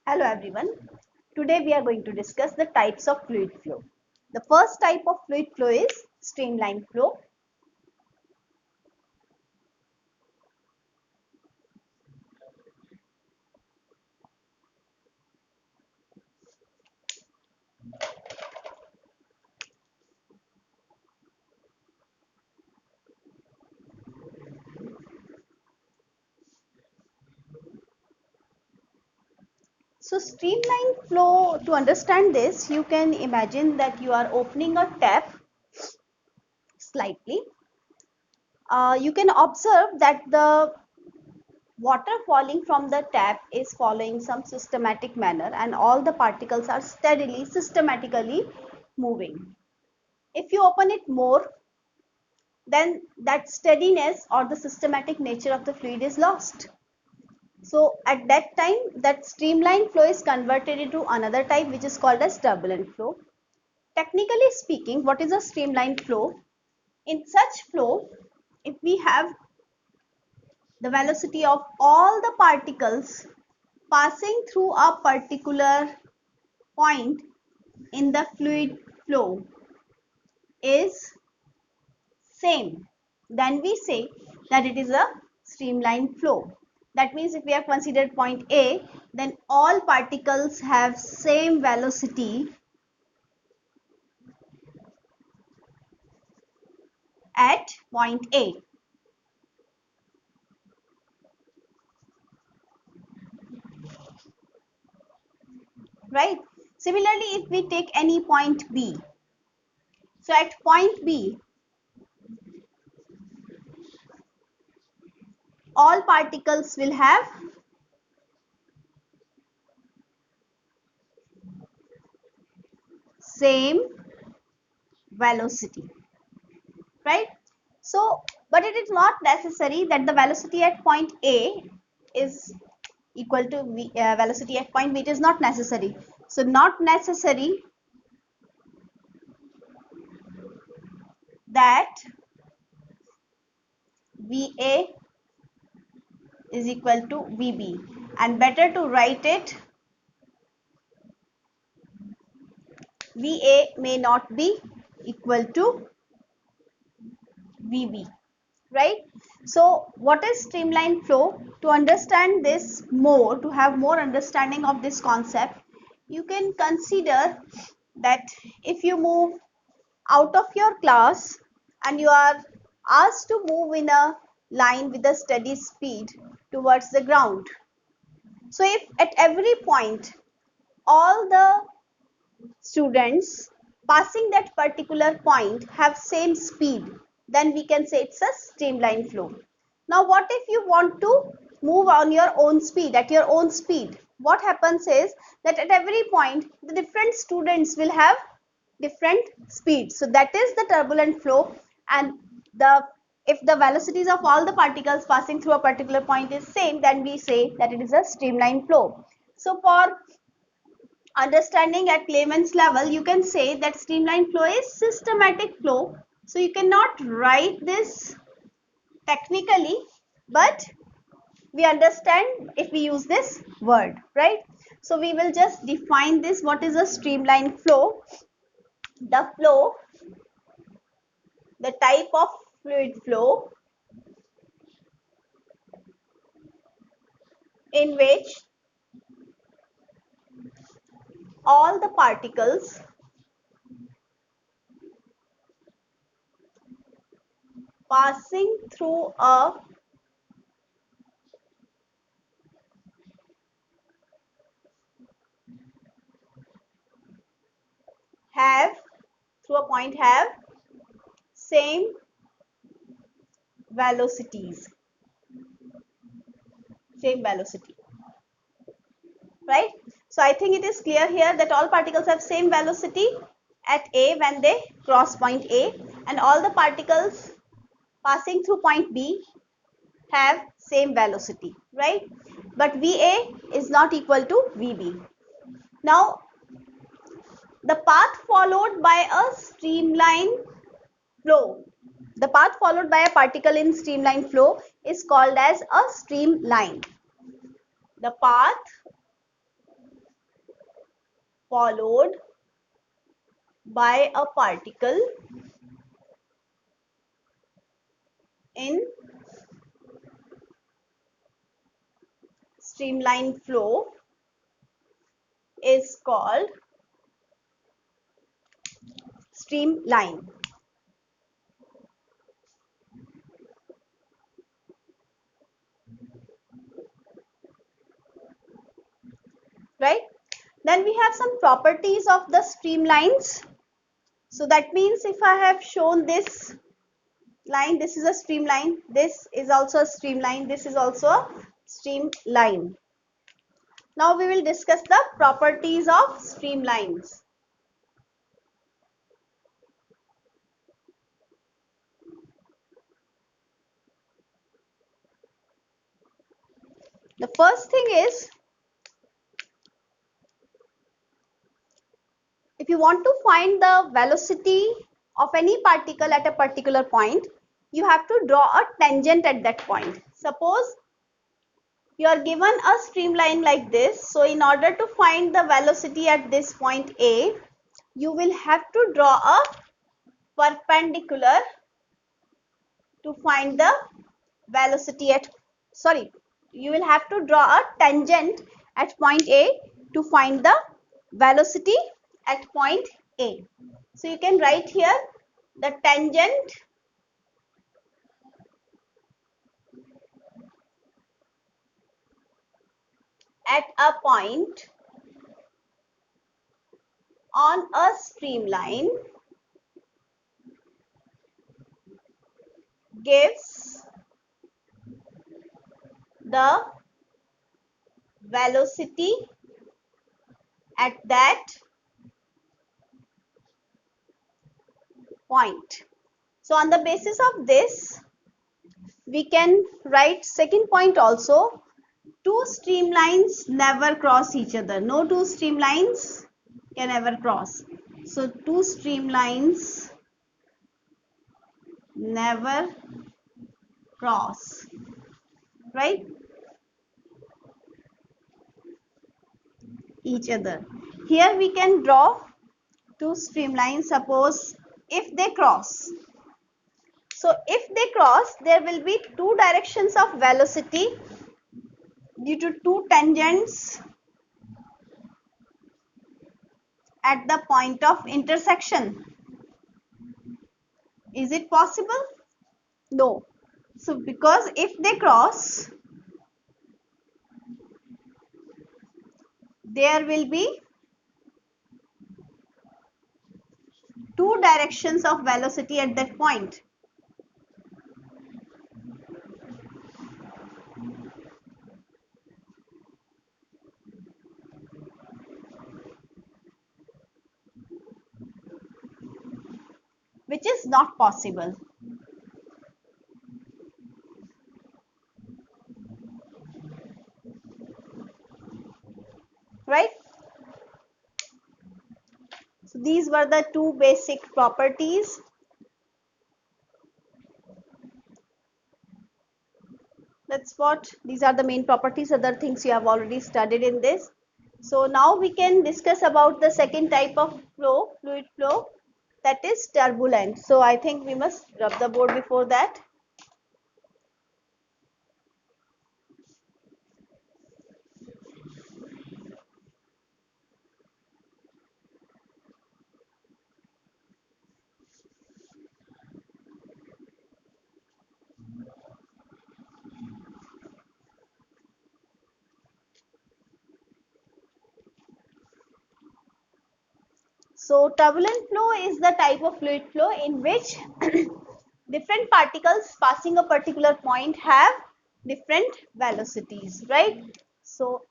Hello everyone. Today we are going to discuss the types of fluid flow. The first type of fluid flow is streamline flow. So streamline flow, to understand this, you can imagine that you are opening a tap slightly. You can observe that the water falling from the tap is following some systematic manner and all the particles are steadily, systematically moving. If you open it more, then that steadiness or the systematic nature of the fluid is lost. So at that time, that streamlined flow is converted into another type which is called as turbulent flow. Technically speaking, what is a streamlined flow? In such flow, if we have the velocity of all the particles passing through a particular point in the fluid flow is same, then we say that it is a streamlined flow. That means if we have considered point A, then all particles have same velocity at point A. Right? Similarly, if we take any point B, so at point B, all particles will have same velocity, right? So, but it is not necessary that the velocity at point A is equal to velocity at point B. It is not necessary. So, not necessary that VA is equal to VB, and better to write it VA may not be equal to VB, right? So what is streamlined flow? To understand this more, to have more understanding of this concept, you can consider that if you move out of your class and you are asked to move in a line with a steady speed towards the ground. So if at every point all the students passing that particular point have same speed, then we can say it's a streamlined flow. Now what if you want to move on your own speed, at your own speed? What happens is that at every point the different students will have different speeds, so that is the turbulent flow. And the if the velocities of all the particles passing through a particular point is same, then we say that it is a streamlined flow. So for understanding at layman's level, you can say that streamlined flow is systematic flow. So you cannot write this technically, but we understand if we use this word, right? So we will just define this. What is a streamlined flow? The flow, the type of fluid flow in which all the particles passing through a have through a point have same velocities, same velocity, right? So I think it is clear here that all particles have same velocity at A when they cross point A, and all the particles passing through point B have same velocity, right? But VA is not equal to VB. Now the path followed by a streamline flow, the path followed by a particle in streamline flow is called as a streamline. The path followed by a particle in streamline flow is called streamline. Right? Then we have some properties of the streamlines. So that means if I have shown this line, this is a streamline, this is also a streamline, this is also a streamline. Now we will discuss the properties of streamlines. The first thing is, if you want to find the velocity of any particle at a particular point, you have to draw a tangent at that point. Suppose you are given a streamline like this. So in order to find the velocity at this point A, you will have to draw a perpendicular to find the velocity at, sorry, you will have to draw a tangent at point A to find the velocity at point A. So you can write here the tangent at a point on a streamline gives the velocity at that point. So on the basis of this, we can write second point also. Two streamlines never cross each other. No two streamlines can ever cross. So two streamlines never cross, right, each other. Here we can draw two streamlines. Suppose if they cross. So if they cross, there will be two directions of velocity due to two tangents at the point of intersection. Is it possible? No. So because if they cross, there will be two directions of velocity at that point. Which is not possible. Right? So these were the two basic properties. That's what, these are the main properties. Other things you have already studied in this. So now we can discuss about the second type of flow, fluid flow, that is turbulent. So I think we must rub the board before that. So turbulent flow is the type of fluid flow in which different particles passing a particular point have different velocities, right? So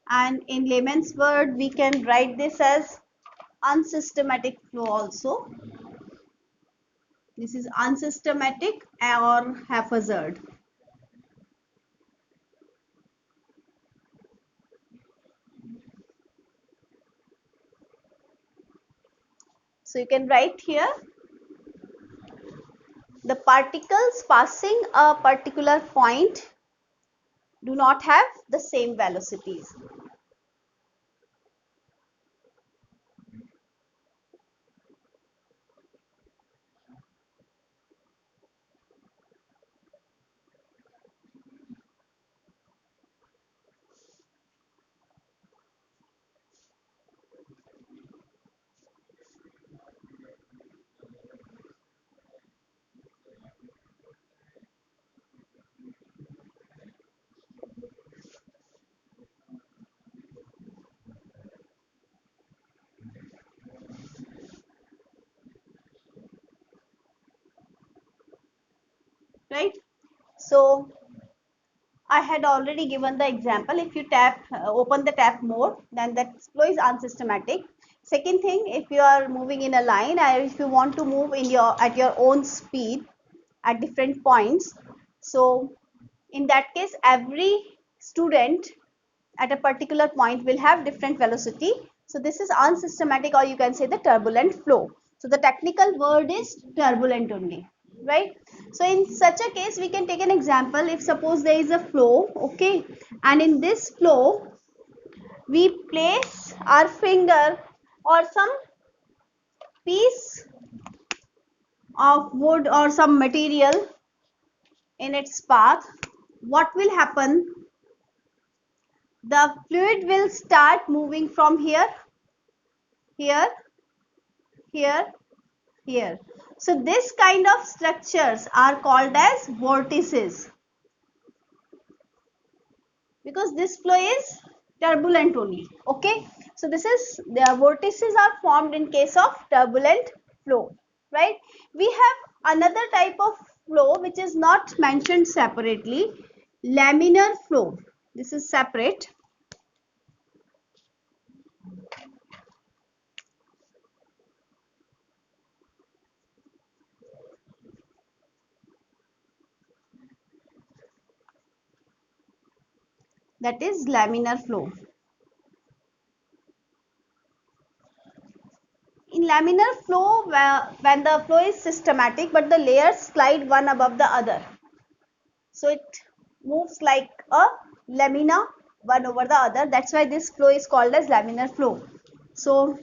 and in layman's word, we can write this as unsystematic flow also. This is unsystematic or haphazard. So you can write here the particles passing a particular point do not have the same velocities. Right? So I had already given the example. If you open the tap mode, then that flow is unsystematic. Second thing, if you are moving in a line, and if you want to move in at your own speed at different points, so in that case, every student at a particular point will have different velocity. So this is unsystematic, or you can say the turbulent flow. So the technical word is turbulent only, right? So in such a case, we can take an example. If suppose there is a flow, okay, and in this flow, we place our finger or some piece of wood or some material in its path, what will happen? The fluid will start moving from here, here, here, here. So this kind of structures are called as vortices, because this flow is turbulent only. Okay, so this is the vortices are formed in case of turbulent flow, right? We have another type of flow which is not mentioned separately, laminar flow. This is separate. That is laminar flow. In laminar flow, when the flow is systematic but the layers slide one above the other, so it moves like a lamina one over the other. That's why this flow is called as laminar flow. So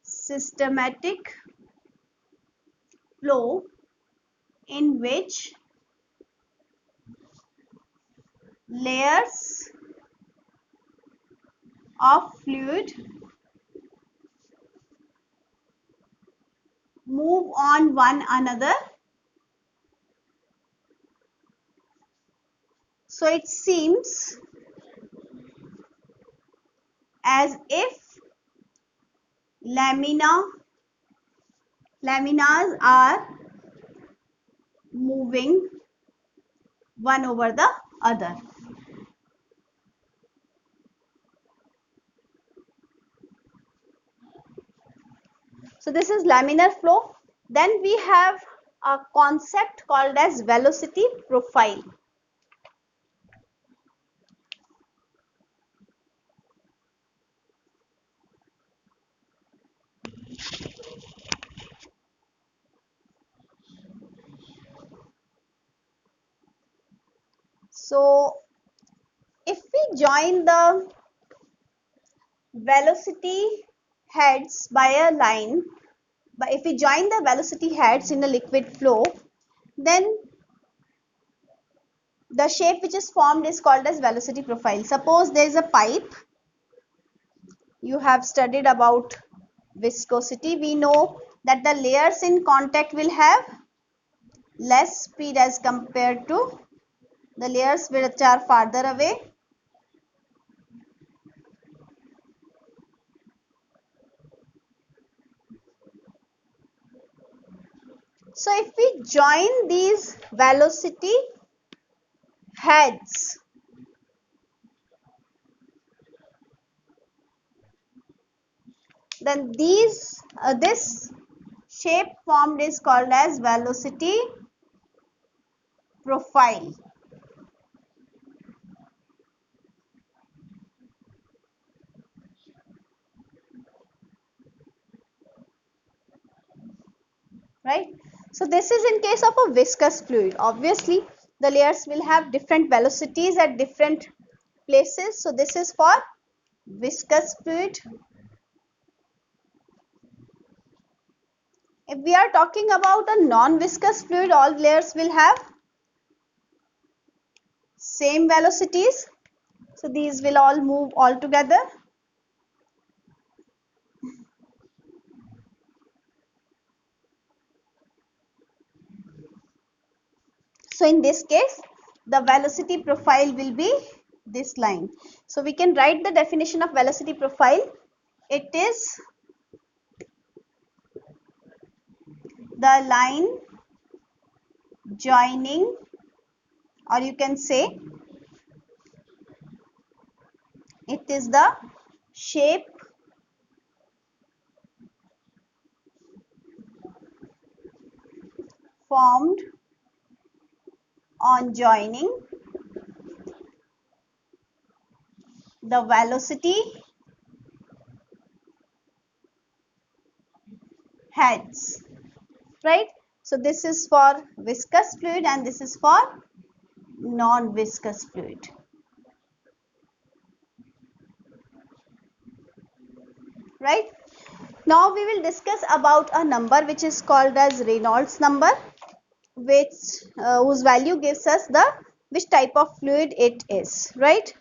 systematic flow in which layers of fluid move on one another. So it seems as if laminas are moving one over the other. So this is laminar flow. Then we have a concept called as velocity profile. So if we join the velocity heads by a line, but if we join the velocity heads in a liquid flow, then the shape which is formed is called as velocity profile. Suppose there is a pipe. You have studied about viscosity. We know that the layers in contact will have less speed as compared to the layers which are farther away. So if we join these velocity heads, then this shape formed is called as velocity profile. Right? So this is in case of a viscous fluid. Obviously, the layers will have different velocities at different places. So this is for viscous fluid. If we are talking about a non-viscous fluid, all layers will have same velocities. So these will all move all together. So in this case, the velocity profile will be this line. So we can write the definition of velocity profile. It is the line joining, or you can say it is the shape formed on joining the velocity heads, right? So this is for viscous fluid and this is for non-viscous fluid. Right? Now we will discuss about a number which is called as Reynolds number, which whose value gives us the which type of fluid it is, right?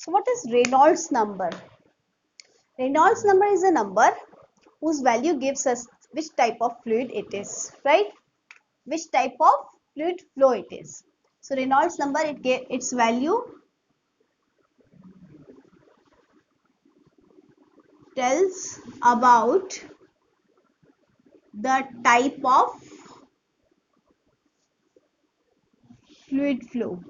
So what is Reynolds number? Reynolds number is a number whose value gives us which type of fluid it is, right? Which type of fluid flow it is. So Reynolds number, its value tells about the type of fluid flow.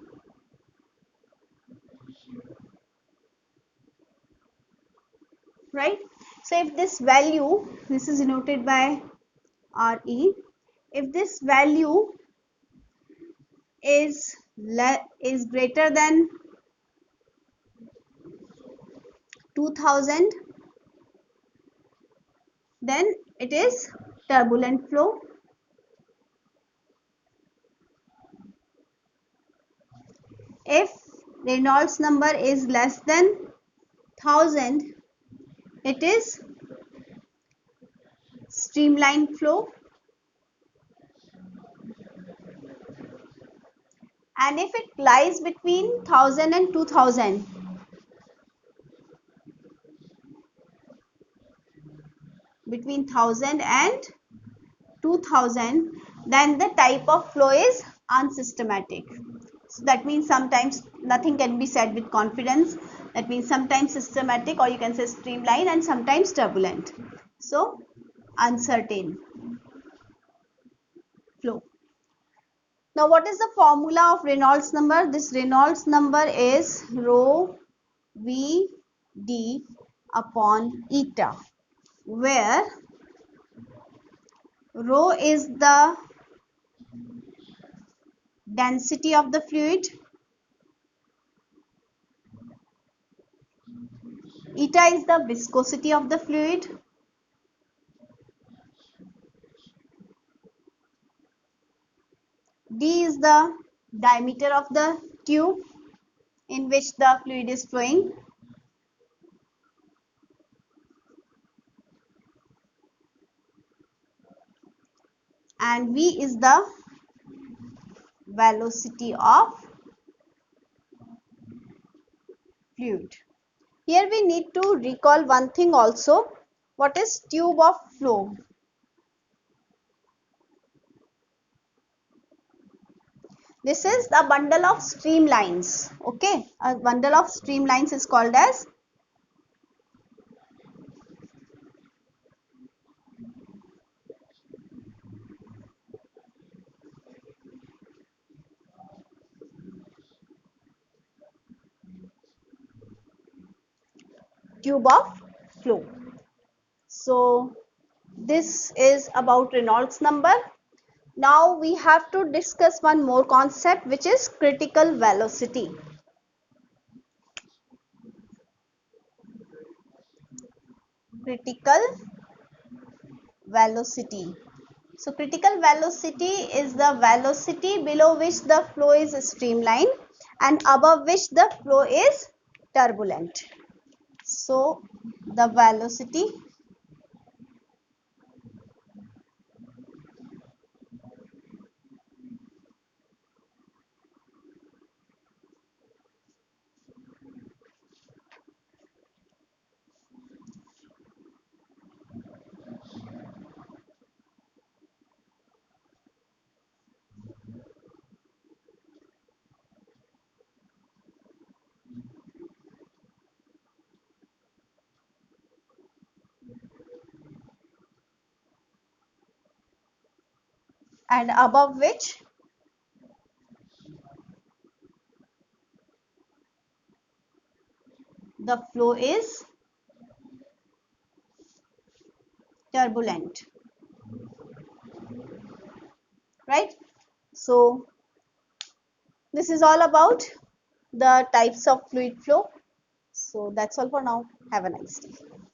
Right? So if this value, this is denoted by Re, if this value is greater than 2000, then it is turbulent flow. If Reynolds number is less than 1000, it is streamlined flow. And if it lies between 1000 and 2000, between 1000 and 2000, then the type of flow is unsystematic. So that means sometimes nothing can be said with confidence. That means sometimes systematic, or you can say streamlined, and sometimes turbulent. So uncertain flow. Now what is the formula of Reynolds number? This Reynolds number is rho v d upon eta, where rho is the density of the fluid, eta is the viscosity of the fluid, d is the diameter of the tube in which the fluid is flowing, and v is the velocity of fluid. Here we need to recall one thing also. What is tube of flow? This is the bundle of streamlines. Okay, a bundle of streamlines is called as tube of flow. So this is about Reynolds number. Now we have to discuss one more concept, which is critical velocity. Critical velocity. So critical velocity is the velocity below which the flow is streamlined and above which the flow is turbulent. So the velocity and above which the flow is turbulent, right? So this is all about the types of fluid flow. So that's all for now. Have a nice day.